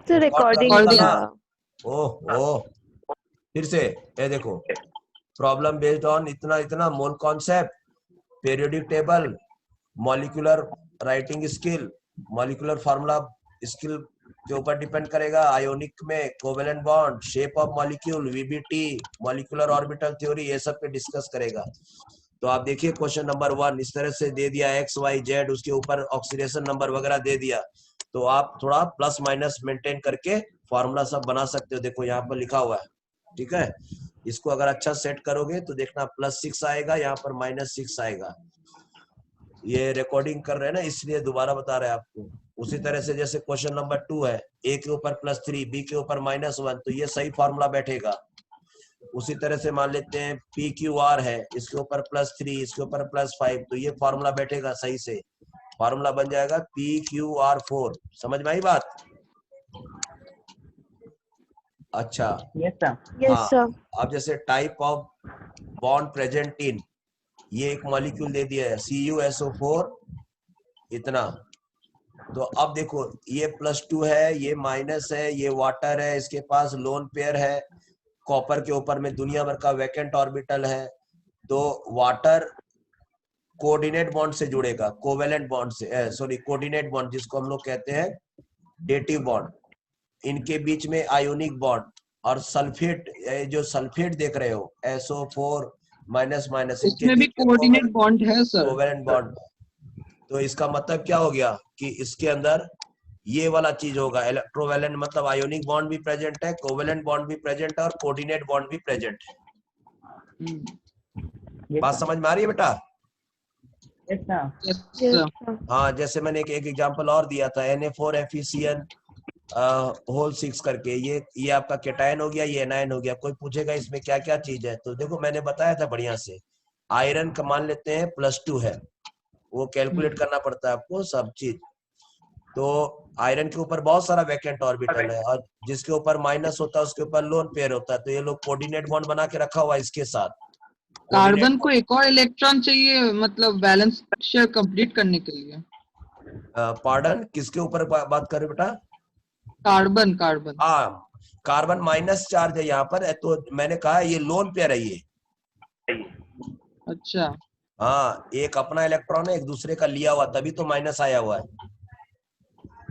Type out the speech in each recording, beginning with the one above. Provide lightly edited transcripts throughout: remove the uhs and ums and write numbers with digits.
तो recording recording का ओह फिर से ये देखो, प्रॉब्लम बेस्ड ऑन इतना इतना mole concept, periodic table, molecular writing skill, molecular formula skill के ऊपर डिपेंड करेगा, आयोनिक में covalent bond, shape of molecule, VBT, molecular orbital theory, ये सब पे डिस्कस करेगा। तो आप देखिए क्वेश्चन नंबर 1 इस तरह से दे दिया, एक्स वाई जेड, उसके ऊपर ऑक्सीडेशन नंबर वगैरह दे दिया, तो आप थोड़ा प्लस माइनस मेंटेन करके फॉर्मूला सब बना सकते हो। देखो यहाँ पर लिखा हुआ है, ठीक है, इसको अगर अच्छा सेट करोगे तो देखना +6 आएगा, यहाँ पर -6 आएगा। ये रिकॉर्डिंग कर रहे हैं ना, इसलिए दोबारा बता रहे हैं आपको। उसी तरह से जैसे क्वेश्चन नंबर 2 है, ए के ऊपर +3, बी के ऊपर -1, तो ये सही फॉर्मूला बैठेगा। उसी तरह से मान लेते हैं पी क्यू आर है, इसके ऊपर +3, इसके ऊपर +5, तो ये फॉर्मूला बैठेगा सही से, फॉर्मूला बन जाएगा PQR4। समझ में आई बात? अच्छा यस हाँ, सर। अब जैसे type of bond present in, ये एक मॉलिक्यूल दे दिया है CuSO4 इतना, तो अब देखो ये +2 है, ये माइनस है, ये वाटर है, इसके पास लोन पेयर है, कॉपर के ऊपर में दुनिया भर का वैकेंट ऑर्बिटल है, तो वाटर कोऑर्डिनेट बॉन्ड से जुड़ेगा, कोवेलेंट बॉन्ड से, सॉरी कोऑर्डिनेट बॉन्ड जिसको हम लोग कहते हैं डेटिव बॉन्ड, इनके बीच में आयोनिक बॉन्ड, और सल्फेट, जो सल्फेट देख रहे हो SO4 माइनस, इनके इसमें भी बीच में कोऑर्डिनेट बॉन्ड है सर। Covalent bond. तो इसका मतलब क्या हो गया कि इसके अंदर ये वाला चीज होगा, इलेक्ट्रोवैलेंट मतलब आयोनिक बॉन्ड भी प्रेजेंट है, कोवेलेंट बॉन्ड भी प्रेजेंट है, और कोऑर्डिनेट बॉन्ड भी प्रेजेंट है। बात समझ में आ रही है बेटा? Yes sir. हाँ, जैसे मैंने एक एग्जांपल और दिया था, Na4FeCN होल 6 करके, ये आपका केटायन हो गया, ये एनायन हो गया। कोई पूछेगा इसमें क्या क्या चीज है, तो देखो मैंने बताया था बढ़िया से। आयरन का मान लेते हैं +2 है, वो कैलकुलेट करना पड़ता है आपको सब चीज। तो आयरन के ऊपर बहुत सारा वैकेंट ऑर्बिटल है, और जिसके ऊपर माइनस होता है उसके ऊपर लोन पेयर होता है, तो ये लोग कोऑर्डिनेट बॉन्ड बना के रखा हुआ है इसके साथ। कार्बन को एक और इलेक्ट्रॉन चाहिए, मतलब बैलेंस शेयर कंप्लीट करने के लिए। पार्डन, किसके ऊपर बात कर रहे बेटा? कार्बन। हाँ, कार्बन माइनस चार्ज है यहाँ पर, तो मैंने कहा ये लोन पेयर है ये। अच्छा। हाँ, एक अपना इलेक्ट्रॉन है, एक दूसरे का लिया हुआ, तभी तो माइनस आया हुआ है।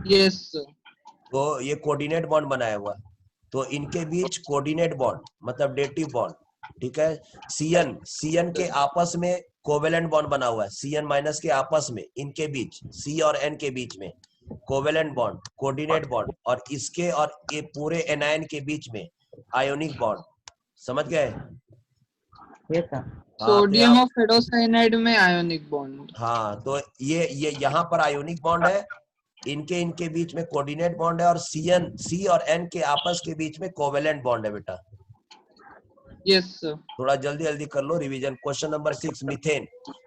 Yes sir. तो ये कोऑर्डिनेट बॉन्ड बनाया हुआ है, तो इनके बीच कोऑर्डिनेट बॉन्ड मतलब डेटिव बॉन्ड, ठीक है। सीएन के आपस में कोवेलेंट बॉन्ड बना हुआ है, CN- के आपस में, इनके बीच C और N के बीच में कोवेलेंट बॉन्ड, कोऑर्डिनेट बॉन्ड, और इसके और ये पूरे एनायन के बीच में आयोनिक बॉन्ड। समझ गए? सोडियम और फेरोसाइनाइड में आयोनिक बॉन्ड। हाँ, तो ये यहाँ पर आयोनिक बॉन्ड है, इनके बीच में कोऑर्डिनेट बॉन्ड है, और C और N के आपस के बीच में कोवेलेंट बॉन्ड है बेटा। Yes sir. थोड़ा जल्दी जल्दी कर लो रिवीजन। क्वेश्चन नंबर 6 मीथेन,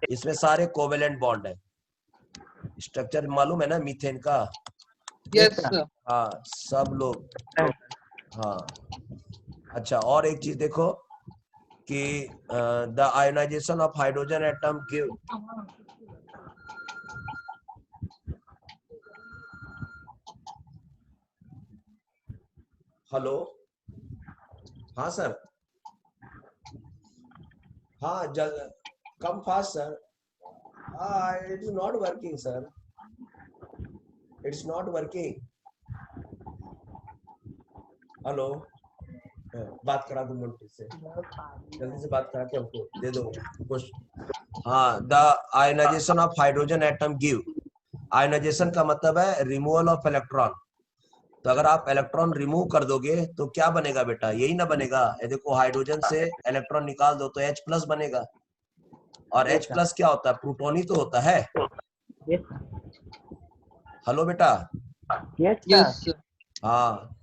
इसमें सारे कोवेलेंट बॉन्ड है। स्ट्रक्चर मालूम है ना मीथेन का? Yes sir. हाँ, सब लोग। हाँ, अच्छा, और एक चीज देखो कि the ionization of hydrogen atom give, hello, हाँ सर, हाँ come fast sir, it is not working sir, it's not working. Hello, बात करा दो मंटी से, जल्दी से बात करा के हमको दे दो कुछ। हाँ, the ionization of hydrogen atom give, ionization का मतलब है रिमूवल ऑफ इलेक्ट्रॉन। तो अगर आप इलेक्ट्रॉन रिमूव कर दोगे तो क्या बनेगा बेटा? यही ना बनेगा। ये देखो, हाइड्रोजन से इलेक्ट्रॉन निकाल दो तो H+ बनेगा, और H+ क्या होता है? प्लूटोन ही तो होता है। हेलो बेटा। Yes sir. हाँ,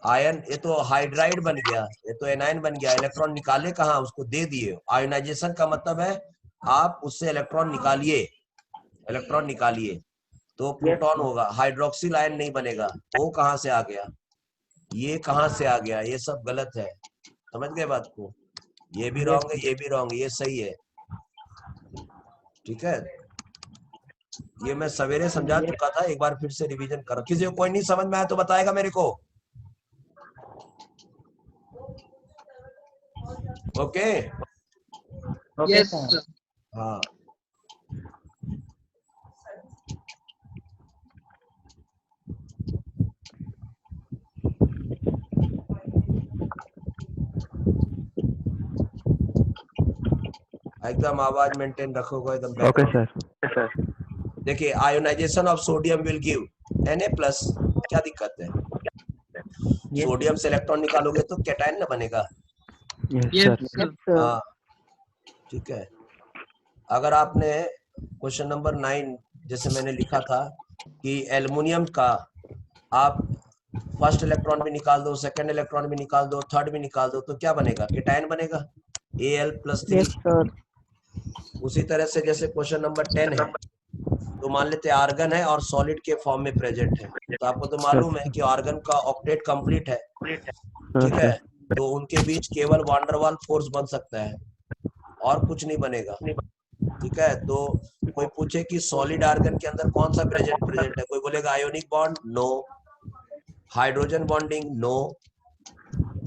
आयन, ये तो हाइड्राइड बन गया, ये तो एनायन बन गया। इलेक्ट्रॉन निकाले कहाँ? उसको दे दिए। आयोनाइजेशन का मतलब है आप उससे इलेक्ट्रॉन निकालिए, इलेक्ट्रॉन निकालिए तो प्रोटॉन होगा, हाइड्रोक्सिल आयन नहीं बनेगा। वो कहाँ से आ गया, ये कहाँ से आ गया? ये सब गलत है, समझ गए बात को? ये भी रॉन्ग है, ये भी रॉन्ग है, ये सही है, ठीक है। ये मैं सवेरे समझा चुका था, एक बार फिर से रिवीजन करो। किसी को कोई नहीं समझ में आया तो बताएगा मेरे को। Okay yes sir. हाँ एकदम आवाज मेंटेन रखोगे एकदम। Okay sir. देखिए ionization of sodium will give Na+, क्या दिक्कत है? सोडियम से इलेक्ट्रॉन निकालोगे तो कैटायन ना बनेगा। Yes sir. हाँ ठीक है। अगर आपने क्वेश्चन नंबर 9 जैसे मैंने लिखा था कि एल्युमिनियम का आप फर्स्ट इलेक्ट्रॉन भी निकाल दो, सेकंड इलेक्ट्रॉन भी निकाल दो, थर्ड भी निकाल दो तो क्या बनेगा? कैटायन बनेगा, Al+3। उसी तरह से जैसे क्वेश्चन नंबर 10 है तो मान लेते हैं आर्गन है और सॉलिड के फॉर्म में प्रेजेंट है, तो आपको तो मालूम है कि आर्गन का ऑक्टेट कंप्लीट है, ठीक है, तो उनके बीच केवल वांडरवाल फोर्स बन सकता है और कुछ नहीं बनेगा, ठीक है। तो कोई पूछे कि सॉलिड आर्गन के अंदर कौन सा प्रेजेंट है, कोई बोलेगा ionic bond, no. Hydrogen bonding, no.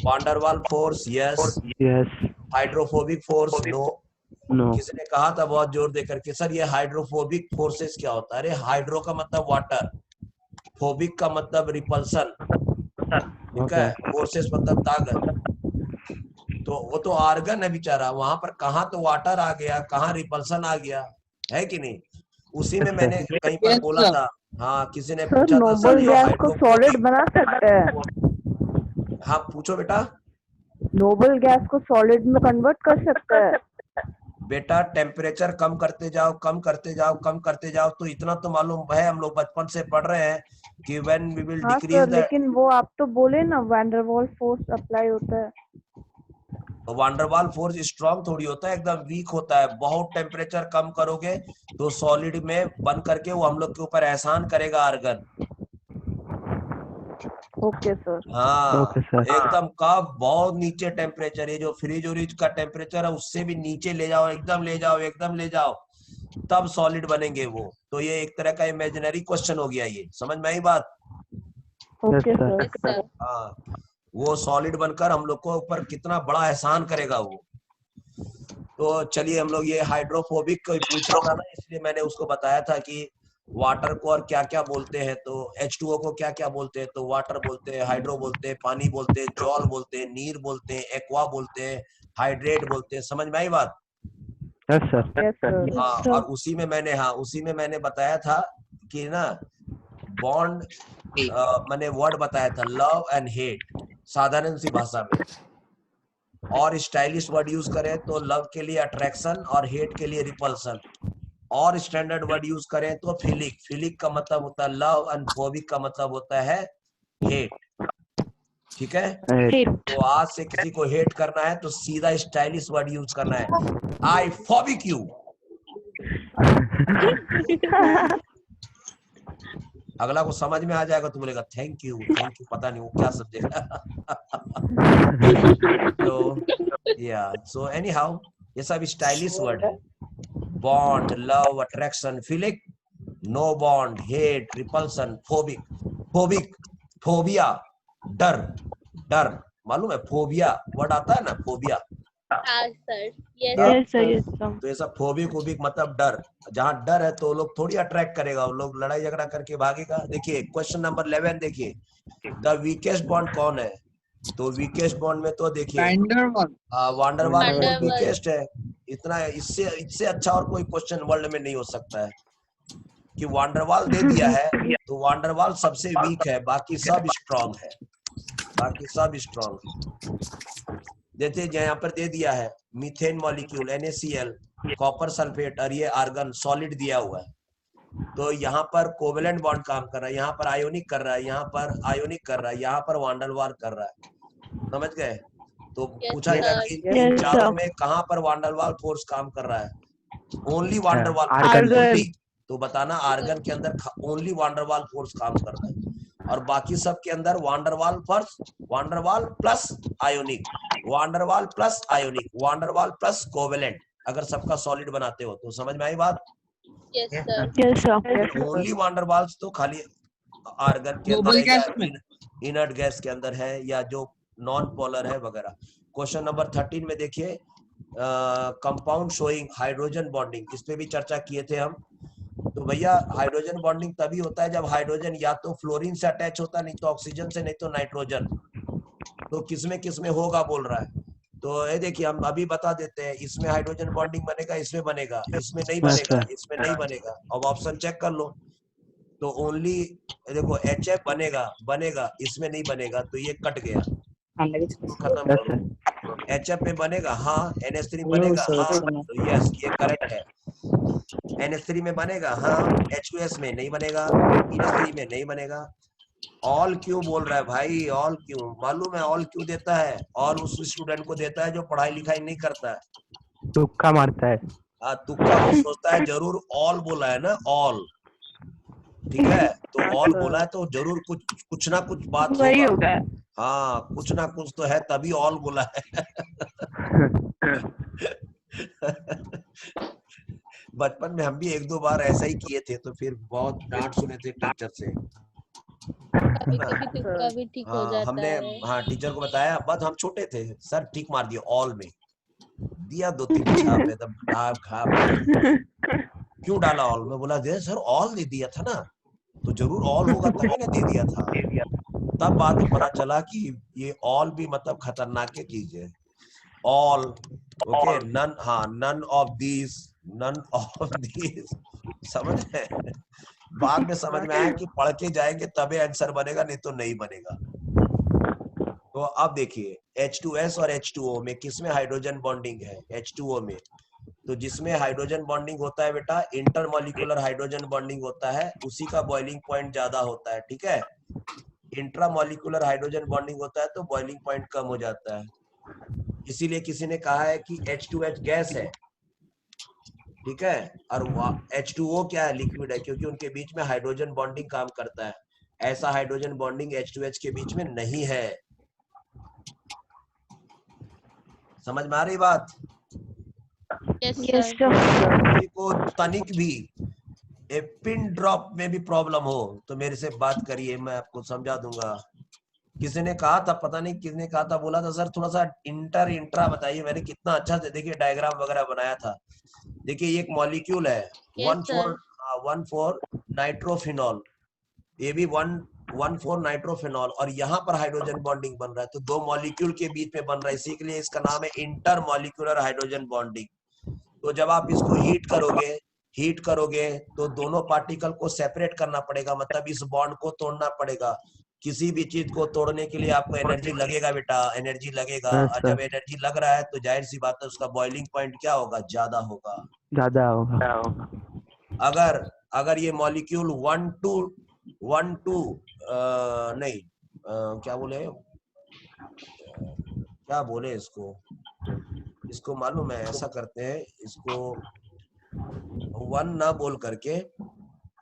Van der Waal force, yes. Hydrophobic force, no. किसी ने कहा था बहुत जोर देकर के सर ये हाइड्रोफोबिक फोर्सेस क्या होता है? अरे हाइड्रो का मतलब वाटर, फोबिक का मतलब रिपल्सन, ठीक है, फोर्सेस मतलब ताकत। तो वो तो आर्गन है बेचारा, वहां पर कहाँ तो वाटर आ गया, कहाँ रिपल्सन आ गया, है कि नहीं? उसी में मैंने कहीं पर Yes, बोला sir. था, हाँ किसी ने सर पूछा था सर नोबल ये गैस को सॉलिड हाइड्रोफोबिक। बना सकते हैं? हाँ पूछो बेटा। नोबल गैस को सॉलिड में कन्वर्ट कर सकते हैं? बेटा टेम्परेचर कम करते जाओ, कम करते जाओ, कम करते जाओ, तो इतना तो मालूम है, हम लोग बचपन से पढ़ रहे हैं कि व्हेन वी विल हाँ डिक्रीज सर, द लेकिन वो आप तो बोले ना वैंडरवाल फोर्स अप्लाई होता है। वांडरवाल फोर्स स्ट्रांग थोड़ी होता है, एकदम वीक होता है। बहुत टेम्परेचर कम करोगे तो सॉलिड में बन करके वो हम लोग के ऊपर एहसान करेगा आर्गन। Okay sir. हाँ एकदम का बहुत नीचे टेम्परेचर, ये जो फ्रिज उरिज का टेम्परेचर है उससे भी नीचे ले जाओ, एकदम ले जाओ, एकदम ले जाओ, तब सॉलिड बनेंगे वो। तो ये एक तरह का इमेजिनरी क्वेश्चन हो गया, ये समझ में आई बात? Okay sir. हाँ वो सॉलिड बनकर हम लोग को ऊपर कितना बड़ा एहसान करेगा वो। तो चलिए हम लोग ये हाइड्रोफोबिक कोई पूछ रहा था ना, इसलिए मैंने उसको बताया था कि वाटर को और क्या क्या बोलते हैं, तो H2O को क्या क्या बोलते हैं, तो वाटर बोलते हैं, हाइड्रो बोलते हैं, पानी बोलते हैं, जॉल बोलते हैं, नीर बोलते हैं, एक्वा बोलते हैं, हाइड्रेट बोलते हैं। समझ में आई बात? Yes sir. हाँ और उसी में मैंने बताया था कि ना बॉन्ड मैंने वर्ड बताया था लव एंड हेट, साधारण सी भाषा में, और स्टाइलिश वर्ड यूज करें तो लव के लिए अट्रैक्शन और हेट के लिए रिपल्सन, और स्टैंडर्ड वर्ड यूज करें तो फिलिक, फिलिक का मतलब होता है लव एंड फोबिक का मतलब होता है हेट, ठीक है। तो आज से किसी को हेट करना है तो सीधा स्टाइलिश वर्ड यूज करना है, आई फोबिक यू। अगला को समझ में आ जाएगा तो बोलेगा थैंक यू, पता नहीं वो क्या समझेगा। तो या सो एनी हाउ ये सब स्टाइलिश वर्ड है। Bond, love, attraction, philic, no bond, hate, repulsion, phobic. Phobic, phobia, डर, डर, मालूम है फोबिया वर्ड आता है ना, फोबिया। तो ये सब फोबिक वोबिक मतलब डर, जहाँ डर है तो लोग थोड़ी अट्रैक्ट करेगा, वो लोग लड़ाई झगड़ा करके भागेगा। देखिए क्वेश्चन नंबर 11 देखिए, द वीकेस्ट बॉन्ड कौन है? तो वीकेस्ट बॉन्ड में तो देखिए वांडरवाल फोर्स वीकेस्ट है। इतना इससे अच्छा और कोई क्वेश्चन वर्ल्ड में नहीं हो सकता है कि वांडरवाल दे दिया है तो वांडरवाल सबसे वीक है, बाकी सब स्ट्रांग है, बाकी सब स्ट्रांग है। देखिए यहाँ पर दे दिया है methane molecule NaCl, copper sulphate, और ये आर्गन सॉलिड दिया हुआ है। तो यहाँ पर कोवेलेंट बॉन्ड काम कर रहा है, यहाँ पर आयोनिक कर रहा है, यहाँ पर आयोनिक कर रहा है, यहाँ पर वांडरवाल कर रहा है, समझ गए? तो पूछा गया कि इन चारों में कहाँ पर वांडरवाल फोर्स काम कर रहा है? ओनली वांडरवाल, तो बताना आर्गन के अंदर ओनली वांडरवाल फोर्स काम कर रहा है, और बाकी सब के अंदर van der Waal force, van der Waal plus ionic, van der Waal plus ionic, van der Waal plus covalent, अगर सबका सॉलिड बनाते हो तो। समझ में आई बात? Yes, sir. Yes, sir. Yes, sir. Only van der Waals तो खाली आर्गन के अंदर नोबल है या गैस में। इनर्ट गैस के अंदर है या जो नॉन पोलर है वगैरह। क्वेश्चन नंबर 13 में देखिए, कंपाउंड शोइंग हाइड्रोजन बॉन्डिंग, इस पे भी चर्चा किए थे हम। तो भैया हाइड्रोजन बॉन्डिंग तभी होता है जब हाइड्रोजन या तो फ्लोरीन से अटैच होता है, नहीं तो ऑक्सीजन से, नहीं तो नाइट्रोजन। तो किसमें होगा बोल रहा है। तो ये देखिए हम अभी बता देते हैं, इसमें हाइड्रोजन बॉन्डिंग बनेगा, इसमें बनेगा, इसमें नहीं Yes, बनेगा, sir. इसमें नहीं बनेगा। अब ऑप्शन चेक कर लो। तो ओनली देखो HF बनेगा, इसमें नहीं बनेगा, तो ये कट गया, खत्म Yes, करो। sir. HF में बनेगा, हाँ। NH3 बनेगा, हाँ, तो यस ये करेक्ट है। NH3 में बनेगा, हाँ। H2S में नहीं बनेगा, NH3 में नहीं बनेगा। ऑल क्यों बोल रहा है भाई, ऑल क्यों? मालूम है ऑल क्यों देता है? ऑल उस स्टूडेंट को देता है जो पढ़ाई लिखाई नहीं करता है। तुक्का मारता है। तुक्का वो सोचता है जरूर ऑल बोला है ना, ऑल, ठीक है। तो ऑल बोला है तो जरूर कुछ ना कुछ बात वही होगा। होगा। हाँ, कुछ ना कुछ तो है, तभी ऑल बोला है। बचपन में हम भी 1-2 बार ऐसा ही किए थे, तो फिर बहुत डांट सुने थे टीचर से। कभी कभी तुक्का भी ठीक हो जाता हमने है। हाँ टीचर को बताया, बस हम छोटे थे, सर ठीक मार दिया ऑल में, दिया 2-3 छाप, एकदम ढाप खाप। क्यों डाला ऑल में? बोला दे सर ऑल दे दिया था ना, तो जरूर ऑल होगा तभी ना दे दिया था। तब बाद में पता चला कि ये ऑल भी मतलब खतरनाक चीज है। ऑल ओके, नन, हाँ, none of these, none of these, समझ रहे? बाद में समझ में आया कि पढ़ के जाएंगे तभी आंसर बनेगा, नहीं तो नहीं बनेगा। तो अब देखिए H2S और H2O में किसमें हाइड्रोजन बॉन्डिंग है? H2O में। तो जिसमें हाइड्रोजन बॉन्डिंग होता है बेटा, इंटरमॉलिक्यूलर हाइड्रोजन बॉन्डिंग होता है, उसी का बॉइलिंग पॉइंट ज्यादा होता है, ठीक है। इंट्रामॉलिक्यूलर हाइड्रोजन बॉन्डिंग होता है तो बॉइलिंग पॉइंट कम हो जाता है। इसीलिए किसी ने कहा है कि H2H गैस है, ठीक है, और H2O क्या है? लिक्विड है, क्योंकि उनके बीच में हाइड्रोजन बॉन्डिंग काम करता है। ऐसा हाइड्रोजन बॉन्डिंग H2H के बीच में नहीं है। समझ में आ रही बात? Yes, Yes, sir. sir. किसी को तनिक भी पिन ड्रॉप में भी प्रॉब्लम हो तो मेरे से बात करिए, मैं आपको समझा दूंगा। किसी ने कहा था, पता नहीं किसने कहा था, बोला था सर थोड़ा सा इंट्रा बताइए। मैंने कितना अच्छा से देखिए डायग्राम वगैरह बनाया था। देखिए ये एक मॉलिक्यूल है, Yes, sir. 1,4 नाइट्रोफिनॉल, ये भी 1,4 नाइट्रोफिनॉल, और यहाँ पर हाइड्रोजन बॉन्डिंग बन रहा है, तो 2 मॉलिक्यूल के बीच में बन रहा है, इसी के लिए इसका नाम है इंटर मॉलिक्यूलर हाइड्रोजन बॉन्डिंग। तो जब आप इसको हीट करोगे तो दोनों पार्टिकल को सेपरेट करना पड़ेगा, मतलब इस बॉन्ड को तोड़ना पड़ेगा। किसी भी चीज को तोड़ने के लिए आपको एनर्जी लगेगा बेटा, एनर्जी लगेगा। Yes, और sir. जब एनर्जी लग रहा है तो जाहिर सी बात है उसका बॉइलिंग पॉइंट क्या होगा? ज्यादा होगा। ज्यादा होगा। अगर ये मॉलिक्यूल 1,2 नहीं, क्या बोले इसको मालूम है, ऐसा करते हैं इसको 1 ना बोल करके,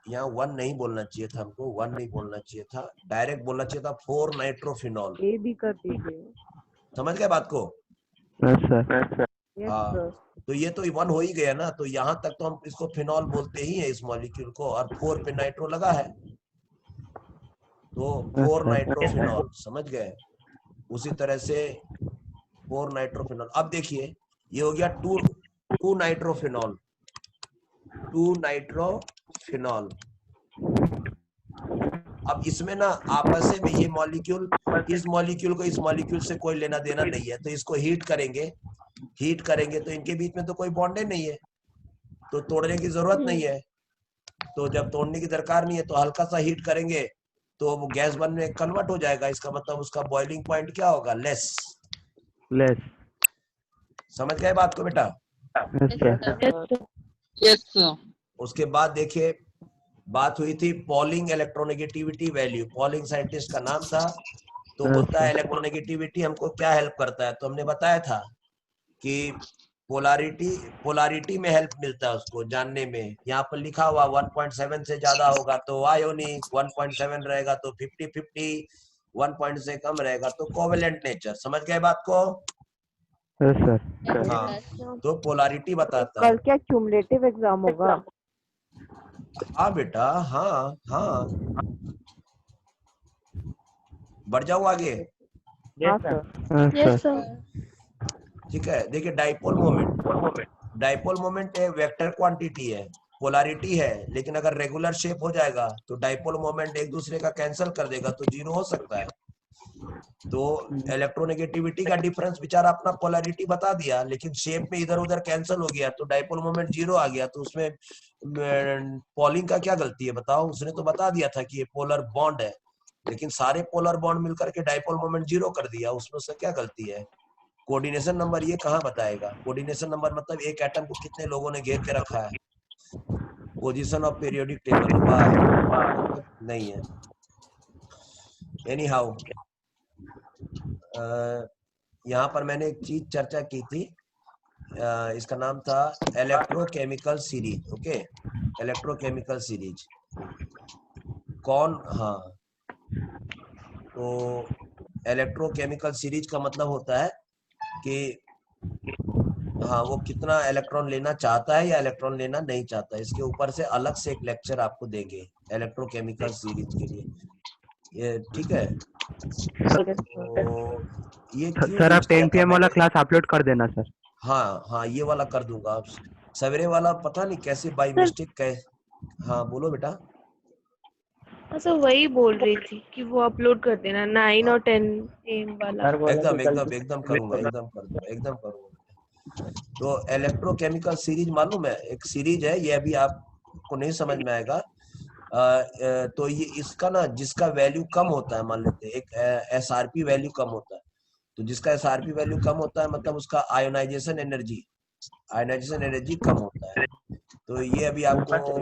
यहाँ 1 नहीं बोलना चाहिए था हमको, 1 नहीं बोलना चाहिए था, डायरेक्ट बोलना चाहिए था 4 नाइट्रोफिनॉल। ये भी कर दीजिए। समझ गए बात को? Yes, sir. Yes, हाँ, sir. तो ये तो 1 हो ही गया ना, तो यहाँ तक तो हम इसको फिनॉल बोलते ही है इस मॉलिक्यूल को, और 4 पे नाइट्रो लगा है, तो 4 अच्छा। नाइट्रोफिनॉल। समझ गए? उसी तरह से 4 नाइट्रोफिनॉल। अब देखिए ये हो गया 2 नाइट्रोफिनॉल, 2 नाइट्रोफिनॉल। अब इसमें ना आपस में ये मॉलिक्यूल, इस मॉलिक्यूल को इस मॉलिक्यूल से कोई लेना देना नहीं है, तो इसको हीट करेंगे तो इनके बीच में तो कोई बॉन्ड नहीं है, तो तोड़ने की जरूरत नहीं है। तो जब तोड़ने की दरकार नहीं है तो हल्का सा हीट करेंगे तो वो गैस बन में कन्वर्ट हो जाएगा। इसका मतलब उसका बॉइलिंग पॉइंट क्या होगा? लेस। समझ गए बात को बेटा? Yes, sir. Yes, sir. उसके बाद देखिए बात हुई थी polling electronegativity value, polling scientist का नाम था। तो बोलता है इलेक्ट्रोनेगेटिविटी हमको क्या हेल्प करता है, तो हमने बताया था कि पोलारिटी में हेल्प मिलता है उसको जानने में। यहाँ पर लिखा हुआ 1.7 से ज्यादा होगा तो आयोनिक, 1.7 रहेगा तो 50-50, 1 पॉइंट से कम रहेगा तो कोवेलेंट नेचर। समझ गए बात को? Yes, sir. हाँ, तो पोलारिटी बताता है। कल क्या क्यूमुलेटिव एग्जाम होगा? हाँ बेटा, हाँ हाँ, बढ़ जाऊं आगे। हाँ सर। Yes sir sir. ठीक है, देखिए डाइपोल मोमेंट एक वेक्टर क्वांटिटी है, पोलैरिटी है, लेकिन अगर रेगुलर शेप हो जाएगा तो डाइपोल मोमेंट एक दूसरे का कैंसिल कर देगा तो जीरो हो सकता है। तो इलेक्ट्रोनेगेटिविटी का डिफरेंस बेचारा अपना पोलैरिटी बता दिया, लेकिन शेप में इधर उधर कैंसिल हो गया तो डाइपोल मोमेंट जीरो आ गया। तो उसमें पॉलिंग का क्या गलती है बताओ? उसने तो बता दिया था कि ये पोलर बॉन्ड है, लेकिन सारे पोलर बॉन्ड मिलकर के डाइपोल मोमेंट जीरो कर दिया, उसमें से क्या गलती है? कोऑर्डिनेशन नंबर ये कहाँ बताएगा? कोऑर्डिनेशन नंबर मतलब एक एटम को कितने लोगों ने घेर के रखा है, पोजीशन ऑफ पीरियोडिक टेबल मतलब नहीं है। एनी हाउ, यहाँ पर मैंने एक चीज चर्चा की थी, इसका नाम था electrochemical series. Okay, electrochemical series कौन? हाँ, तो इलेक्ट्रोकेमिकल सीरीज का मतलब होता है कि हाँ, वो कितना इलेक्ट्रॉन लेना चाहता है या इलेक्ट्रॉन लेना नहीं चाहता है। इसके ऊपर से अलग से एक लेक्चर आपको देंगे इलेक्ट्रोकेमिकल सीरीज के लिए, ये ठीक है। तो ये क्यों सर यूज आप किया 10 था PM वाला मैंने? क्लास अपलोड कर देना सर। हाँ हाँ, ये वाला कर दूंगा। आप सवेरे वाला पता नहीं कैसे बाई सर मिस्टेक हाँ बोलो बेटा। सर वही बोल रही थी कि वो अपलोड कर देना 9 हाँ, और 10 AM वाला। एकदम एकदम एकदम करूंगा, एकदम कर दूंगा, एकदम करूंगा। तो इलेक्ट्रोकेमिकल सीरीज मालूम है, एक सीरीज है, ये अभी आपको नहीं समझ में आएगा। तो ये इसका ना, जिसका वैल्यू कम होता है, मान लेते हैं एक एसआरपी वैल्यू कम होता है, तो जिसका एसआरपी वैल्यू कम होता है मतलब उसका आयोनाइजेशन एनर्जी कम होता है। तो ये अभी आपको,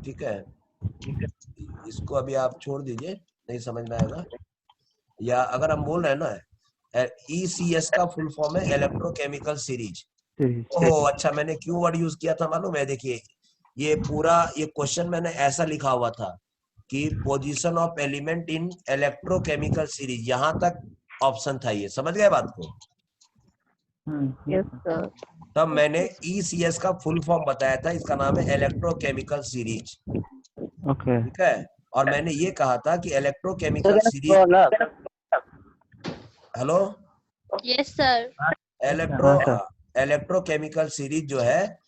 ठीक है, इसको अभी आप छोड़ दीजिए, नहीं समझ में आएगा। या अगर हम बोल रहे हैं ना, ECS का फुल फॉर्म है इलेक्ट्रोकेमिकल सीरीज। ओह अच्छा, मैंने क्यों वर्ड यूज किया था मालूम है? देखिए, ये पूरा ये क्वेश्चन मैंने ऐसा लिखा हुआ था कि position of element in electrochemical series, यहां तक ऑप्शन था, ये समझ गए बात को? Yes sir. तब मैंने ECS का फुल फॉर्म बताया था, इसका नाम है इलेक्ट्रोकेमिकल सीरीज, ओके ठीक है। और मैंने ये कहा था कि electrochemical series, hello, yes sir. हाँ सर। इलेक्ट्रोकेमिकल सीरीज जो है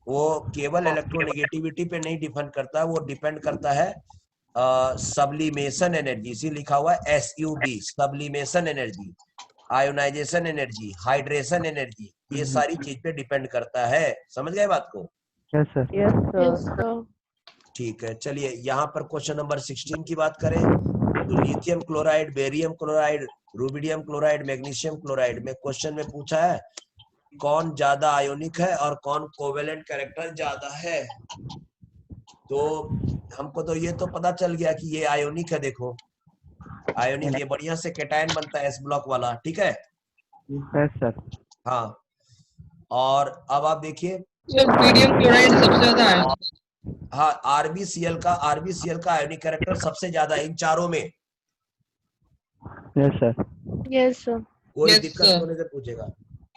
वो केवल इलेक्ट्रोनेगेटिविटी पे नहीं डिपेंड करता, वो डिपेंड करता है सब्लिमेशन एनर्जी, इसी लिखा हुआ है SUB, sublimation energy, ionization energy, hydration energy, ये सारी चीज पे डिपेंड करता है। समझ गए बात को? Yes sir. Yes yes sir. Sir. ठीक है, चलिए यहाँ पर क्वेश्चन नंबर 16 की बात करें तो lithium chloride, barium chloride, rubidium chloride, magnesium chloride में क्वेश्चन में पूछा है कौन ज्यादा आयोनिक है और कौन कोवेलेंट कैरेक्टर ज्यादा है। तो हमको तो ये तो पता चल गया कि ये आयोनिक है, देखो आयोनिक, ये बढ़िया से कैटायन बनता है S ब्लॉक वाला, ठीक है। Yes sir. हाँ, और अब आप देखिए, सर बेरियम क्लोराइड सबसे ज्यादा है। हाँ, आरबीसीएल का आयोनिक कैरेक्टर सबसे ज्यादा है इन चारों में। Yes sir. Yes sir. कोई Yes, दिक्कत sir. होने से पूछेगा।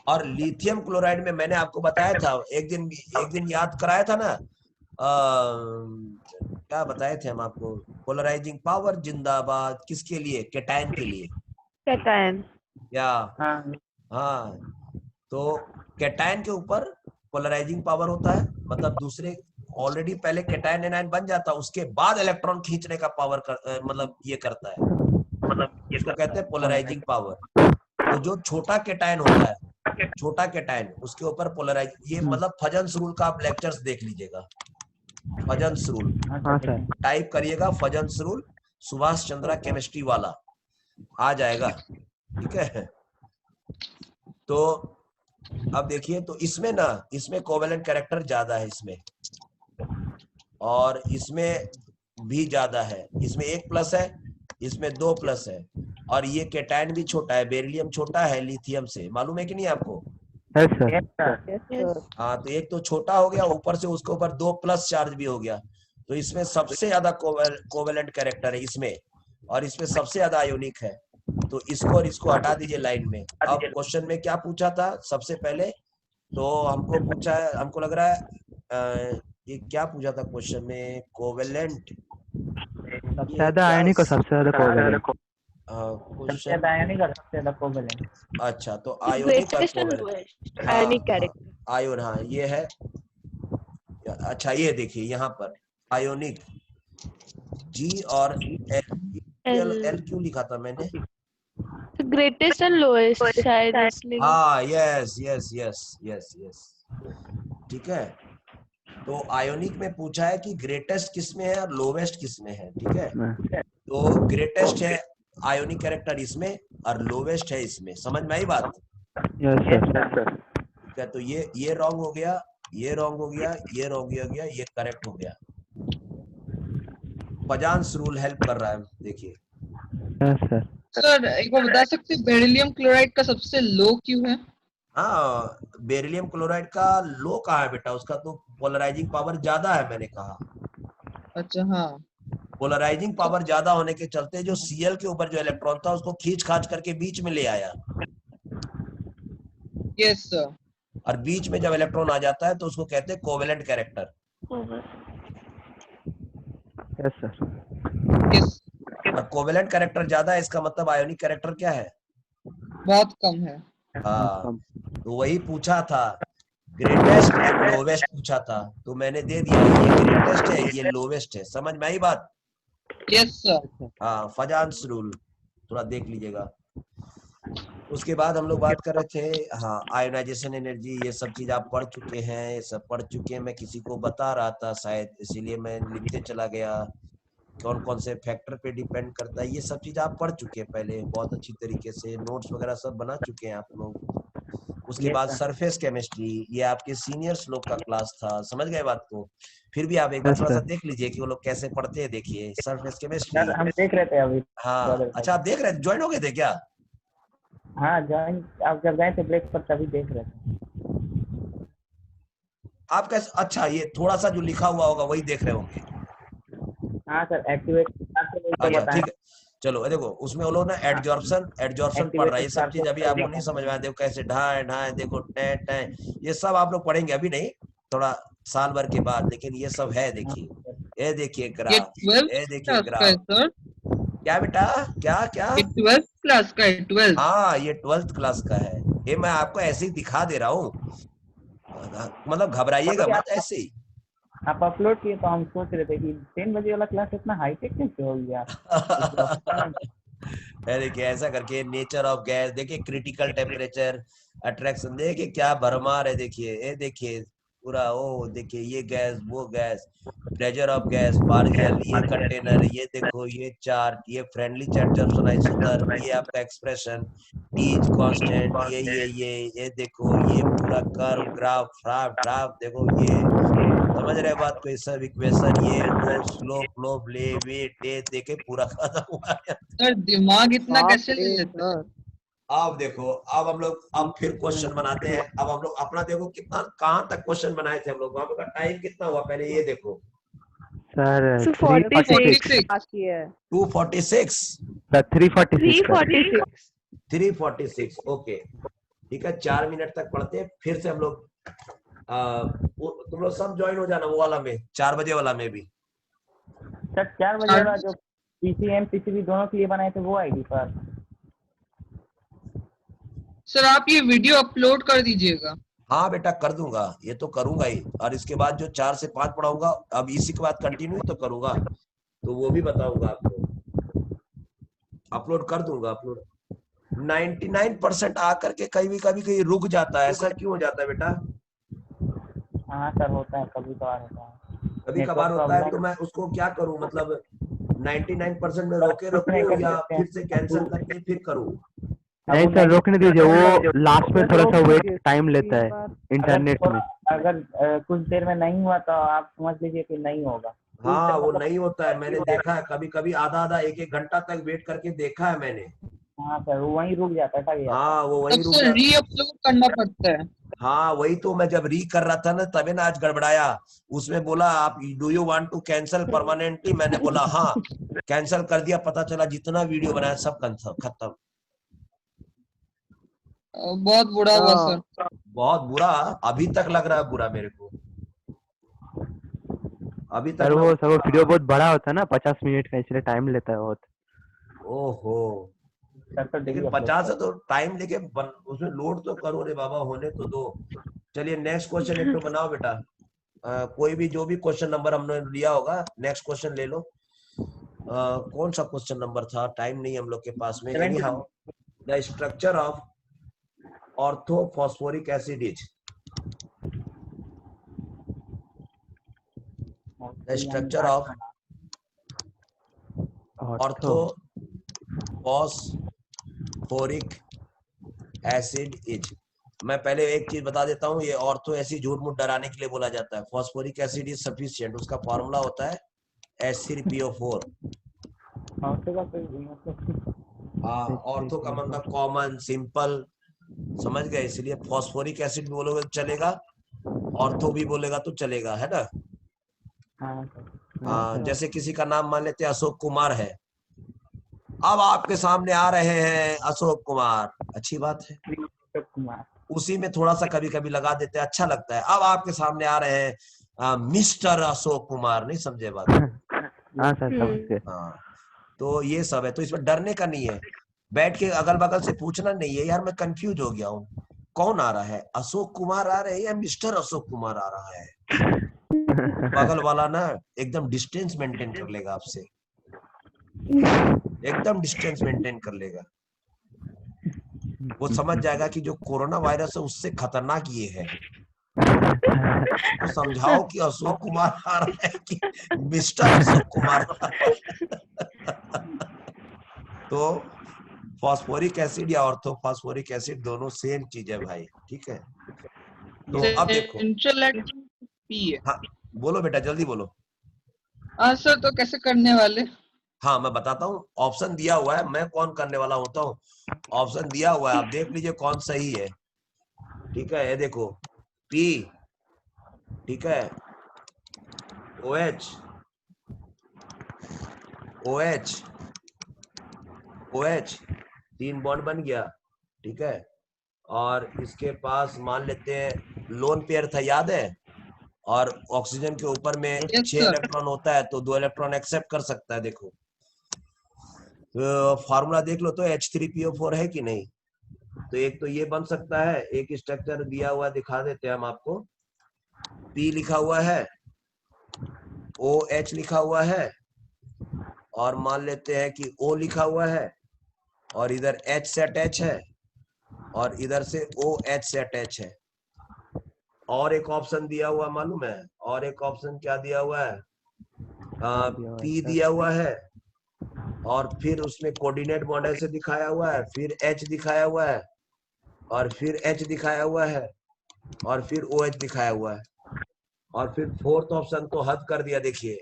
और लिथियम क्लोराइड में मैंने आपको बताया था एक दिन याद कराया था ना, क्या बताए थे हम आपको? पोलराइजिंग पावर जिंदाबाद, किसके लिए? कैटायन के लिए, कैटायन। या हाँ, तो कैटायन के ऊपर पोलराइजिंग पावर होता है, मतलब दूसरे ऑलरेडी पहले कैटायन एनायन बन जाता है, उसके बाद इलेक्ट्रॉन खींचने का पावर मतलब ये करता है, मतलब इसको कहते हैं पोलराइजिंग पावर। तो जो छोटा कैटायन होता है, छोटा कैटायन, उसके ऊपर पोलराइज, ये मतलब फजन्स रूल का आप लेक्चर्स देख लीजिएगा, फजन्स रूल हाँ सर। टाइप करिएगा, फजन्स रूल, सुभाष चंद्रा केमिस्ट्री वाला आ जाएगा, ठीक है। तो अब देखिए, तो इसमें ना, इसमें कोवेलेंट कैरेक्टर ज्यादा है इसमें, और इसमें भी ज्यादा है, इसमें 1 प्लस है, इसमें 2 प्लस है, और ये कैटायन भी छोटा है, बेरिलियम छोटा है लिथियम से, मालूम है कि नहीं आपको? Yes sir. Yes sir. हाँ, तो एक तो छोटा हो गया, ऊपर से उसके ऊपर 2 प्लस चार्ज भी हो गया, तो इसमें सबसे ज्यादा कोवेलेंट कैरेक्टर है इसमें, और इसमें सबसे ज्यादा आयोनिक है। तो इसको और इसको हटा दीजिए लाइन में। अब क्वेश्चन में क्या पूछा था सबसे पहले? तो हमको पूछा है, हमको लग रहा है ये क्या पूछा था क्वेश्चन में? कोवेलेंट। सबसे ज्यादा आयनिक और सबसे ज्यादा कोवेलेंट। क्वेश्चन। सबसे ज्यादा कोवेलेंट। अच्छा, तो आयोनिक और ग्रेटेस्ट एंड कोवेलेंट। लोएस्ट हाँ, आयनिक कैरेक्टर। आयोन, हाँ ये है। अच्छा ये देखिए यहाँ पर आयोनिक जी और एल। एल क्यों लिखा था मैंने? ग्रेटेस्ट एंड लोएस्ट शायद इसलिए। हाँ, yes yes yes yes yes, ठीक है। तो आयोनिक में पूछा है कि ग्रेटेस्ट किस में है और लोवेस्ट किस में है, ठीक है। तो ग्रेटेस्ट है आयोनिक कैरेक्टर इसमें और लोवेस्ट है इसमें, समझ में आई बात? Yes sir. ठीक है, तो ये रॉन्ग हो गया, ये रॉन्ग हो गया, ये रॉन्ग हो गया, ये करेक्ट हो गया। फजांस रूल हेल्प कर रहा है, देखिए। Yes sir. सर एक बार बता सकते हैं बेरिलियम क्लोराइड का सबसे लो क्यों है? हाँ, बेरिलियम क्लोराइड का लो कहा है बेटा? उसका तो पोलराइजिंग पावर ज्यादा है, मैंने कहा। अच्छा हाँ। पोलराइजिंग पावर ज्यादा होने के चलते जो Cl के ऊपर जो इलेक्ट्रॉन था उसको खींच खाच करके बीच में ले आया, यस सर। और बीच में जब इलेक्ट्रॉन आ जाता है तो उसको कहते हैं covalent character. Yes sir. Yes. और कोवेलेंट कैरेक्टर ज्यादा है, इसका मतलब आयोनिक कैरेक्टर क्या है? बहुत कम है। हाँ, तो वही पूछा था, ग्रेटेस्ट एंड लोवेस्ट पूछा था, तो मैंने दे दिया, ये ग्रेटेस्ट है, ये लोवेस्ट है। समझ में आई बात? Yes sir. हाँ, फजांस रूल थोड़ा देख लीजिएगा। उसके बाद हम लोग बात कर रहे थे, हाँ, आयोनाइजेशन एनर्जी, ये सब चीज आप पढ़ चुके हैं, ये सब पढ़ चुके हैं। मैं किसी को बता रहा था शायद, इसीलिए मैं लिखते चला गया कौन कौन से फैक्टर पे डिपेंड करता है। ये सब चीज आप पढ़ चुके हैं पहले बहुत अच्छी तरीके से, नोट्स वगैरह सब बना चुके हैं आप लोग। उसके बाद सरफेस केमिस्ट्री, ये आपके सीनियर्स लोग का क्लास था, समझ गए बात को? फिर भी आप एक बार Yes, थोड़ा सा sir. देख लीजिए कि वो लोग कैसे पढ़ते हैं, देखिए सरफेस सर केमिस्ट्री। हम देख रहे थे अभी। हाँ, अच्छा आप देख रहे थे, ज्वाइन हो गए थे क्या? हाँ ज्वाइन, आप जब गए थे ब्रेक पर तभी देख रहे थे। आप कैसे? अच्छा, ये थोड़ा सा जो लिखा हुआ होगा वही देख रहे होंगे। हाँ सर, एक्टिवेट अच्छा ठीक है, चलो ये देखो, उसमें वो लोग ना एडजॉर्प्शन पढ़ रहा है, ये सब चीज अभी आपको नहीं समझ में आया। देखो कैसे ढाए ढाए, देखो टै टै, ये सब आप लोग पढ़ेंगे, अभी नहीं, थोड़ा साल भर के बाद, लेकिन ये सब है। देखिए, ये देखिए ये ग्राफ, 12th ये देखिए क्लास का है ग्राफ। सर? क्या बेटा? क्या क्या? ये 12th क्लास का है, 12th? हाँ, ये 12th क्लास का है। ये मैं आपको ऐसे ही दिखा दे रहा हूँ, मतलब घबराइएगा मत ऐसे ही। आप अपलोड किए तो हम सोच रहे थे कि 10 बजे वाला क्लास इतना हाईटेक कैसे हो गया। देखिए ऐसा करके नेचर ऑफ गैस, देखिए क्रिटिकल टेम्परेचर, अट्रैक्शन, देखिए क्या भरमार है। देखिए ये देखिए पूरा, ओ देखिए ये गैस वो gas, pressure of gas, partial, ये कंटेनर, ये देखो ये चार्ट, ये फ्रेंडली चैट जब सुनाई सुंदर, ये आपका एक्सप्रेशन, टी इज कांस्टेंट, ये देखो ये पूरा कर्व, ग्राफ ग्राफ ग्राफ, देखो ये समझ रहे बात को? सब इक्वेशन, ये वो स्लोप फ्लोप ले वेट ये देखे पूरा खत्म हुआ है। सर दिमाग इतना कैसे ले लेता है? अब देखो, अब हम लोग अब फिर क्वेश्चन बनाते हैं। अब हम लोग अपना देखो कितना कहाँ तक क्वेश्चन बनाए थे हम लोग, वहां पे टाइम कितना हुआ पहले ये देखो। सर 346। 246, sir 346 sir. 346, ओके ठीक है। 4 मिनट तक पढ़ते हैं, फिर से हम लोग तुम लोग सब ज्वाइन हो जाना वो वाला में, 4 बजे वाला में भी। सर 4 बजे वाला जो पीसीएम पीसीबी दोनों के लिए बनाए थे वो आईडी पर। सर आप ये वीडियो अपलोड कर दीजिएगा। हाँ बेटा कर दूंगा, ये तो करूंगा ही, और इसके बाद जो 4 से 5 पढ़ाऊंगा, अब इसी के बाद कंटिन्यू तो करूंगा, तो वो भी बताऊंगा आपको, अपलोड कर दूंगा अपलोड। 99% आकर के कभी कहीं रुक जाता है, ऐसा क्यों हो जाता है बेटा? हाँ सर होता है, कभी कभार होता है, कभी कभार होता है, तो मैं उसको क्या करूं, मतलब 99% में रोके रखूं या फिर से कैंसिल करके फिर करूं? नहीं सर रोकने दीजिए, वो लास्ट में थोड़ा सा वेट टाइम लेता है इंटरनेट में। अगर कुछ देर में नहीं हुआ तो आप समझ लीजिए कि नहीं होगा। हाँ वो नहीं होता है, मैंने देखा है, कभी कभी आधा एक घंटा तक वेट करके देखा है मैंने। हाँ सर वो वहीं रुक जाता है। हाँ वो वहीं रुक सर जाता है। री अपलोड करना पड़ता है। हाँ वही तो, मैं जब री कर रहा था ना तभी ना आज गड़बड़ाया। उसमें बोला आप do you want to cancel permanently, मैंने बोला हाँ, कैंसिल कर दिया, पता चला जितना वीडियो बनाया सब खत्म। बहुत बुरा हुआ सर। बहुत बुरा, अभी तक लग रहा है बुरा मेरे को। अभी सर तक वो सर वो वीडियो बहुत बड़ा होता है ना, 50 मिनट का, इसलिए टाइम लेता है बहुत। ओहो, सर तो लेकिन डेली 50 है तो टाइम लेके उसमें लोड तो करो रे बाबा, होने तो दो। चलिए नेक्स्ट क्वेश्चन एक तो बनाओ बेटा। कोई भी जो भी क्वेश्चन नंबर हमने लिया होगा, नेक्स्ट क्वेश्चन ले लो। कौन सा क्वेश्चन नंबर था, टाइम नहीं हम लोग के पास में। Any how, the structure of orthophosphoric acid is, the structure of ortho orthophosphoric acid is. मैं पहले एक चीज बता देता हूँ, ये ऑर्थो ऐसी झूठ मूठ डराने के लिए बोला जाता है। फॉस्फोरिक एसिड इज सफिशिएंट, उसका फॉर्मूला होता है H3PO4। ऑर्थो का कोई मतलब ऑर्थो का मतलब कॉमन, सिंपल, समझ गए। इसलिए फॉस्फोरिक एसिड भी बोलोगे तो चलेगा, ऑर्थो भी बोलेगा तो चलेगा, है ना। हाँ सर। जैसे किसी का नाम मान लेते हैं अशोक कुमार है, अब आपके सामने आ रहे हैं अशोक कुमार, अच्छी बात है। अशोक कुमार, उसी में थोड़ा सा कभी कभी लगा देते हैं, अच्छा लगता है। अब आपके सामने आ रहे हैं मिस्टर अशोक कुमार, नहीं समझे बात को? हाँ सर समझ गए। हाँ, तो ये सब है, तो इसमें डरने का नहीं है। बैठ के अगल बगल से पूछना नहीं है, यार मैं कंफ्यूज हो गया हूँ, कौन आ रहा है, अशोक कुमार आ रहे हैं या मिस्टर अशोक कुमार आ रहा है। बगल वाला ना एकदम डिस्टेंस मेंटेन कर लेगा आपसे, एकदम डिस्टेंस मेंटेन कर लेगा। वो समझ जाएगा कि जो कोरोना वायरस है उससे खतरनाक ये है। तो समझाओ कि अशोक कुमार आ रहा है कि मिस्टर अशोक कुमार आ रहा है। तो फॉस्फोरिक एसिड या ऑर्थोफॉस्फोरिक एसिड दोनों सेम चीज है भाई, ठीक है। तो अब देखो, सेंट्रल एटम पी है। हाँ बोलो बेटा, जल्दी बोलो। आंसर तो कैसे करने वाले? हाँ मैं बताता हूँ, ऑप्शन दिया हुआ है, मैं कौन करने वाला होता हूँ। ऑप्शन दिया हुआ है, आप देख लीजिए कौन सही है, ठीक है। ये देखो, P, ठीक है, OH, OH, OH, 3 बॉन्ड बन गया, ठीक है। और इसके पास मान लेते हैं लोन पेयर था, याद है, और ऑक्सीजन के ऊपर में Yes, 6 sir. इलेक्ट्रॉन होता है, तो 2 इलेक्ट्रॉन एक्सेप्ट कर सकता है। देखो फार्मूला देख लो तो H3PO4 है कि नहीं। तो एक तो ये बन सकता है, एक स्ट्रक्चर दिया हुआ दिखा देते हैं हम आपको। P लिखा हुआ है, OH लिखा हुआ है, और मान लेते हैं कि O लिखा हुआ है, और इधर H से अटैच है, और इधर से OH से अटैच है। और एक ऑप्शन दिया हुआ मालूम है, और एक ऑप्शन क्या दिया हुआ है, P दिया हुआ है, और फिर उसमें कोऑर्डिनेट बॉन्ड ऐसे दिखाया हुआ है, फिर H दिखाया हुआ है, और फिर H दिखाया हुआ है, और फिर OH दिखाया हुआ है, और फिर फोर्थ ऑप्शन तो हद कर दिया। देखिए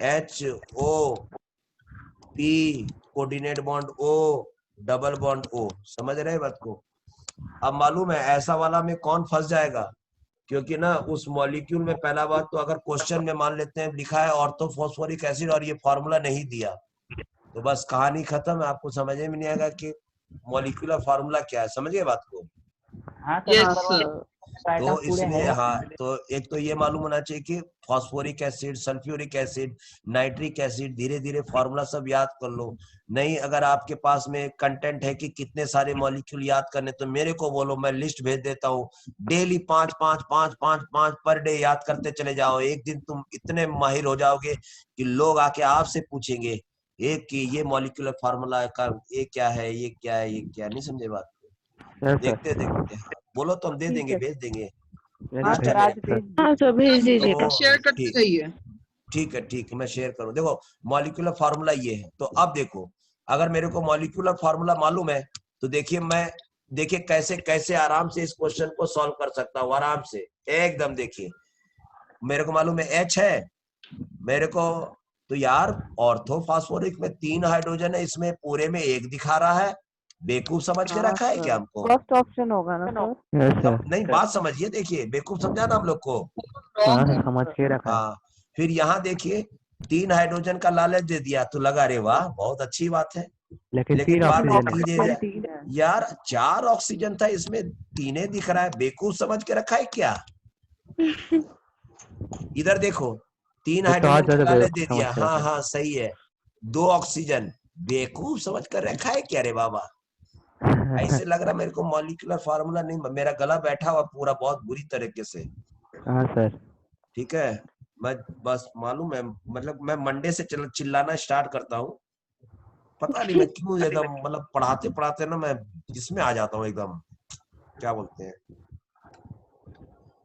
HO, P, coordinate bond O, double bond O, समझ रहे हैं बात को। अब मालूम है ऐसा वाला में कौन फंस जाएगा, क्योंकि ना उस मॉलिक्यूल में पहला बात तो अगर क्वेश्चन में मान लेते हैं लिखा है ऑर्थोफॉस्फोरिक एसिड और ये फार्मूला नहीं दिया, तो बस कहानी खत्म है, आपको समझ में नहीं आएगा कि मॉलिक्यूलर फार्मूला क्या है, समझिए बात को। हाँ Yes, सर, sir. तो इसलिए हाँ, तो एक तो ये मालूम होना चाहिए कि phosphoric acid, sulphuric acid, nitric acid, धीरे धीरे फार्मूला सब याद कर लो। नहीं अगर आपके पास में कंटेंट है कि कितने सारे मॉलिक्यूल याद करने, तो मेरे को बोलो, मैं लिस्ट भेज देता हूँ। डेली 5 5 5 5 5 पर डे याद करते चले जाओ। एक दिन तुम इतने माहिर हो जाओगे कि लोग आके आपसे पूछेंगे एक कि ये मॉलिक्यूलर फार्मूला का ये क्या है, ये क्या है, ये क्या, नहीं समझे बात को। देखते देखते हाँ, बोलो तो हम दे देंगे, भेज देंगे। हाँ सर, आज भेज हाँ सर, भेज दीजिएगा। शेयर करते ठीक रहिए। ठीक है, ठीक है, मैं शेयर करूं। देखो मॉलिक्यूलर फार्मूला ये है। तो अब देखो, अगर मेरे को मॉलिक्यूलर फार्मूला मालूम है तो देखिए मैं, देखिए कैसे कैसे आराम से इस क्वेश्चन को सॉल्व कर सकता हूँ, आराम से एकदम। देखिए मेरे को मालूम है H है मेरे को, तो यार ऑर्थोफॉस्फोरिक में 3 हाइड्रोजन है, इसमें पूरे में 1 दिखा रहा है। बेवकूफ समझ के रखा है क्या हमको? फर्स्ट ऑप्शन होगा ना सर? यस सर, नहीं बात समझिए, देखिए बेवकूफ समझा ना हम लोग को। Wrong है। समझ के रखा है। हाँ, फिर यहाँ देखिए 3 हाइड्रोजन का लालच दे दिया तो लगा रे वाह बहुत अच्छी बात है। लेकिन लेकिन 3 बात ऑक्सीजन ये है। है, यार 4 ऑक्सीजन था, इसमें 3 दिख रहा है। बेवकूफ समझ के रखा है क्या? इधर देखो 3 ये तो और हाइड्रोजन ज्यादा निकाले दे दिया। समस्या हाँ है। हाँ सही है। 2 ऑक्सीजन, बेवकूफ समझ कर रखा है क्या रे बाबा। ऐसे लग रहा मेरे को मॉलिक्यूलर फार्मूला नहीं, मेरा गला बैठा हुआ पूरा बहुत बुरी तरीके से। हाँ सर। ठीक है, मैं बस मालूम है, मतलब मैं मंडे से चिल्लाना स्टार्ट करता हूँ। पता नहीं मैं क्यों एकदम, मतलब पढ़ाते पढ़ाते ना मैं इसमें आ जाता हूँ एकदम, क्या बोलते हैं,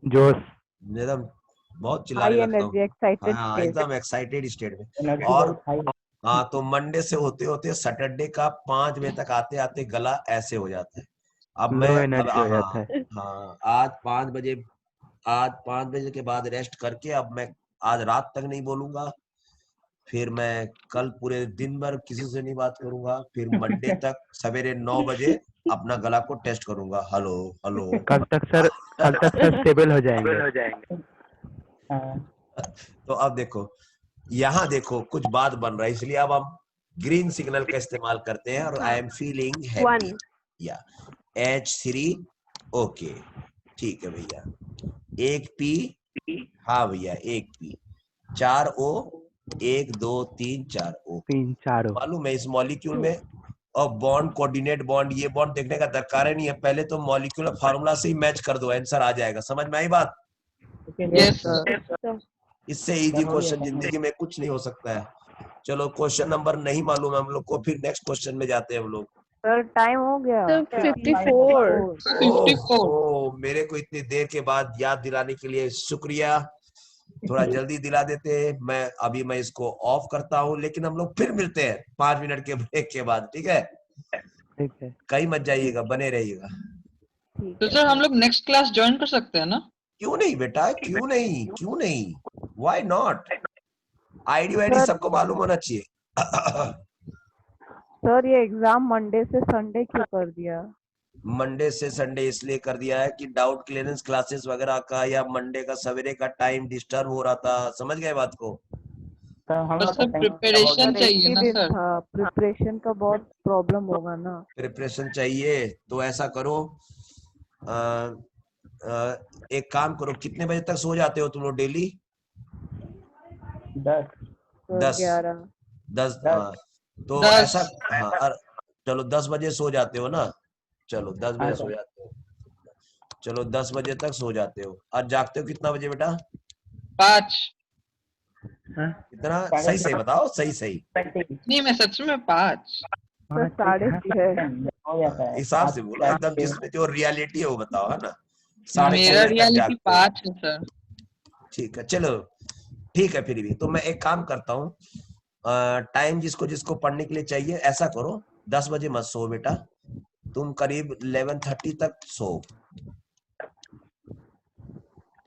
जोश। एकदम बहुत चिल्लाने हाई लगता एनर्जी हूँ। एक्साइटेड हाँ स्टेट। एकदम एक्साइटेड स्टेट में। एनर्जी और बहुत हाई। हाँ तो मंडे से होते होते सैटरडे का 5 बजे तक आते आते गला ऐसे हो जाता है। अब मैं लो अब एनर्जी हो हाँ जाता है। हाँ आज 5 बजे के बाद रेस्ट करके अब मैं आज रात तक नहीं बोलूंगा। फिर मैं कल पूरे दिन भर किसी से नहीं बात करूंगा। फिर मंडे तक सवेरे 9 बजे अपना गला को टेस्ट करूंगा, हेलो हेलो। कल तक सर स्टेबल हो जाएंगे। हाँ, तो अब देखो, यहाँ देखो कुछ बात बन रहा है, इसलिए अब हम ग्रीन सिग्नल का इस्तेमाल करते हैं। और आई एम फीलिंग हैप्पी 1 या H3 ओके, ठीक है भैया। 1 P, हाँ भैया 1 P, 4 O, 1 2 3 4 O। 3 4 मालूम है इस मॉलिक्यूल में, और बॉन्ड कोऑर्डिनेट बॉन्ड, ये बॉन्ड देखने का दरकार ही नहीं है, पहले तो मॉलिक्यूलर फार्मूला से ही मैच कर दो, आंसर आ जाएगा। समझ में आई बात। Yes sir. इससे इजी क्वेश्चन जिंदगी में कुछ नहीं हो सकता है। चलो क्वेश्चन नंबर नहीं मालूम है हम लोग को, फिर नेक्स्ट क्वेश्चन में जाते हैं हम लोग। सर टाइम हो गया। सर 54 ओह, मेरे को इतनी देर के बाद याद दिलाने के लिए शुक्रिया। थोड़ा जल्दी दिला देते, मैं इसको ऑफ करता हूँ, लेकिन हम लोग फिर मिलते हैं 5 मिनट के ब्रेक के बाद, ठीक है। ठीक है। कहीं मत जाइएगा, बने रहिएगा। ठीक तो है। सर हम लोग नेक्स्ट क्लास ज्वाइन कर सकते हैं ना? क्यों नहीं बेटा, क्यों नहीं, क्यों नहीं, व्हाई नॉट। आईडी सबको मालूम होना चाहिए। सर ये एग्जाम मंडे से संडे क्यों कर दिया? मंडे से संडे इसलिए कर दिया है कि डाउट क्लियरेंस क्लासेस वगैरह का या मंडे का सवेरे का टाइम डिस्टर्ब हो रहा था, समझ गए बात को। तो हम तो लोग का सर टाइम प्रिपरेशन सर एक चाहिए ही ना दिन सर। था, प्रिपरेशन का बहुत प्रॉब्लम होगा ना। प्रिपरेशन चाहिए तो ऐसा करो, अ, एक काम करो, कितने बजे तक सो जाते हो तुम लोग डेली? 10 10 11। 10 10 हाँ, तो 10। ऐसा, हाँ चलो 10 बजे सो जाते हो ना, चलो 10 बजे सो जाते हो, चलो 10 बजे तक सो जाते हो। और जागते हो कितना बजे बेटा? 5। कितना? सही सही बताओ, सही सही नहीं मैं सच में 5। सर 6:30। हो जाता है। हिसाब से बोलो, एकदम जिसमें जो रियलिटी है वो बताओ, है ना। 6:30 मेरा बजे तक रियलिटी जागते हो, 5 है सर। ठीक है चलो, ठीक है। फिर भी तो मैं एक काम करता हूँ, टाइम जिसको जिसको पढ़ने के लिए चाहिए, ऐसा करो 10 बजे मत सो बेटा, तुम करीब 11:30 तक सो।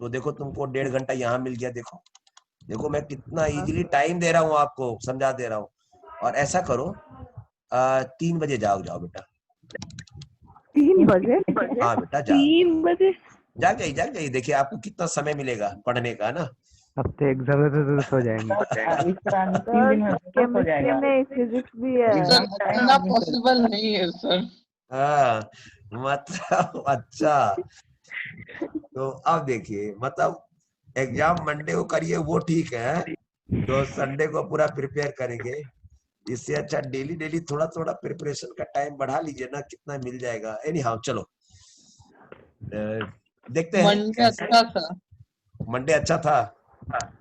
तो देखो तुमको 1.5 घंटा यहाँ मिल गया, देखो देखो मैं कितना इजीली टाइम दे रहा हूँ आपको, समझा दे रहा हूँ। और ऐसा करो 3 बजे जाओ बेटा। 3 बजे? हाँ बेटा 3 बजे? जाग जाइए, देखिए आपको कितना समय मिलेगा पढ़ने का ना। अब तो एग्जाम है तो सो जाएंगे। इस तरह 3 सर दिन में हो केमिस्ट्री जाएगा। में फिजिक्स भी है। सर इतना पॉसिबल नहीं है सर। हाँ मतलब अच्छा, तो अब देखिए, मतलब एग्जाम मंडे को करिए वो ठीक है, तो संडे को पूरा प्रिपेयर करेंगे। इससे अच्छा डेली डेली थोड़ा थोड़ा प्रिपरेशन का टाइम बढ़ा लीजिए ना, कितना मिल जाएगा। एनी हाउ चलो, देखते हैं मंडे कैसे। अच्छा था। मंडे अच्छा था,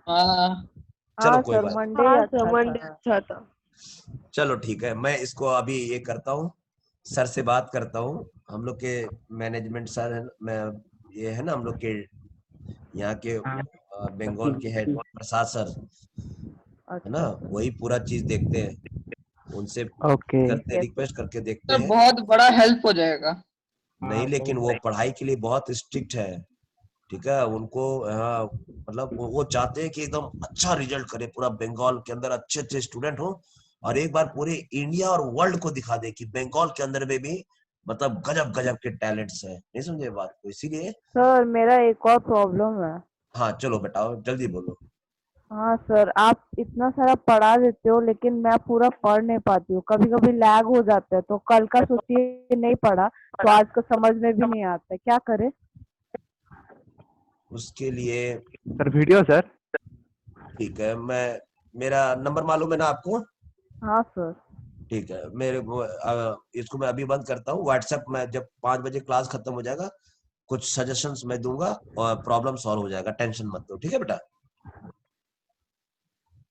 हाँ। चलो हाँ कोई सर बात मंडे हाँ अच्छा सर मंडे था। अच्छा था। चलो ठीक है, मैं इसको अभी ये करता हूँ, सर से बात करता हूँ। हम लोग के मैनेजमेंट सर है, मैं ये है ना हम लोग के यहाँ के बंगाल के हेड प्रसाद सर है ना, अच्छा वही पूरा चीज देखते हैं, उनसे ओके। करते हैं, रिक्वेस्ट करके देखते सर हैं। बहुत बड़ा हेल्प हो जाएगा। नहीं लेकिन वो पढ़ाई के लिए बहुत स्ट्रिक्ट है, ठीक है। उनको हाँ, मतलब वो चाहते हैं कि एकदम अच्छा रिजल्ट करे, पूरा बंगाल के अंदर अच्छे अच्छे स्टूडेंट हो, और एक बार पूरे इंडिया और वर्ल्ड को दिखा दे कि बंगाल के अंदर में भी मतलब गजब गजब के टैलेंट्स हैं। नहीं समझे बात को, इसीलिए। सर मेरा एक और प्रॉब्लम है। हाँ चलो बताओ, जल्दी बोलो। हाँ सर आप इतना सारा पढ़ा देते हो लेकिन मैं पूरा पढ़ नहीं पाती हूँ, कभी कभी लैग हो जाता है, तो कल का सोचिए नहीं पढ़ा तो आज को समझ में भी नहीं आता है, क्या करें? उसके लिए सर वीडियो सर। ठीक है, मैं मेरा नंबर मालूम है ना आपको? हाँ सर। ठीक है, इसको मैं अभी बंद करता हूँ। व्हाट्सएप में जब 5 बजे क्लास खत्म हो जाएगा कुछ सजेशंस मैं दूंगा और प्रॉब्लम सॉल्व हो जाएगा, टेंशन मत लो। ठीक है बेटा,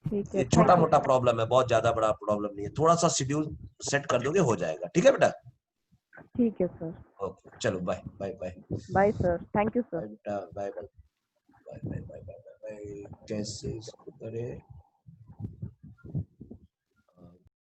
ठीक है, ये छोटा थैंक यू मोटा सर। प्रॉब्लम है, बहुत ज्यादा बड़ा प्रॉब्लम नहीं है। थोड़ा सा शेड्यूल सेट कर दोगे हो जाएगा। ठीक है बेटा, ठीक है सर। ओके चलो, bye bye bye bye sir, thank you sir. Bye बेटा, bye bye bye bye bye bye bye. कैसे इसको करें?